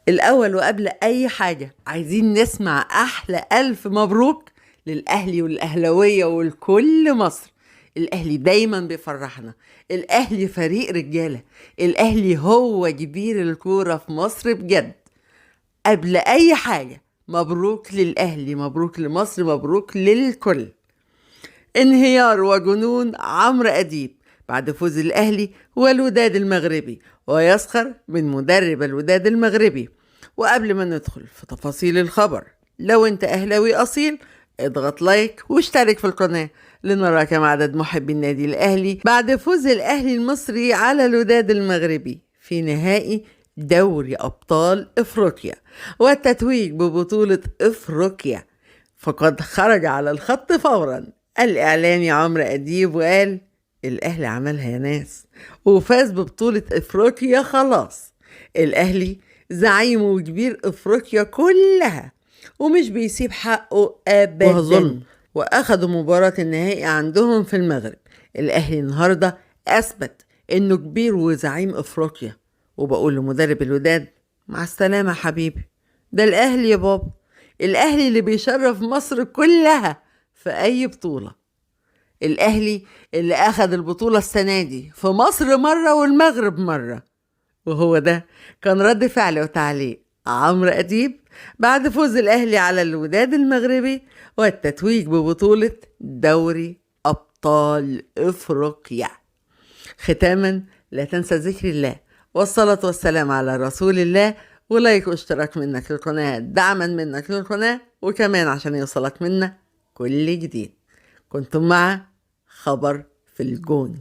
الأول وقبل أي حاجة عايزين نسمع أحلى ألف مبروك للأهلي والأهلوية والكل مصر. الأهلي دايما بيفرحنا، الأهلي فريق رجالة، الأهلي هو كبير الكورة في مصر بجد. قبل أي حاجة مبروك للأهلي، مبروك لمصر، مبروك للكل. انهيار وجنون عمرو أديب بعد فوز الأهلي والوداد المغربي، ويسخر من مدرب الوداد المغربي. وقبل ما ندخل في تفاصيل الخبر، لو انت أهلاوي أصيل اضغط لايك واشترك في القناة لنرى كم عدد محبي النادي الأهلي بعد فوز الأهلي المصري على الوداد المغربي في نهائي دوري أبطال إفريقيا والتتويج ببطولة إفريقيا. فقد خرج على الخط فورا الإعلامي عمرو أديب وقال: الأهلي عملها يا ناس وفاز ببطولة إفريقيا. خلاص الأهلي زعيم وكبير إفريقيا كلها ومش بيسيب حقه أبدا، وهظن وأخدوا مباراة النهائي عندهم في المغرب. الأهلي النهاردة أثبت إنه كبير وزعيم إفريقيا، وبقول لمدرب الوداد: مع السلامة حبيبي، ده الأهلي يا بابا، الأهلي اللي بيشرف مصر كلها في أي بطولة. الأهلي اللي أخد البطولة السنة دي في مصر مرة والمغرب مرة. وهو ده كان رد فعل وتعليق عمرو أديب بعد فوز الأهلي على الوداد المغربي والتتويج ببطولة دوري أبطال إفريقيا. ختاما، لا تنسى ذكر الله والصلاة والسلام على رسول الله، ولايك واشتراك منك للقناة دعما منك للقناة، وكمان عشان يوصلك منا كل جديد. كنتم مع خبر في الجون.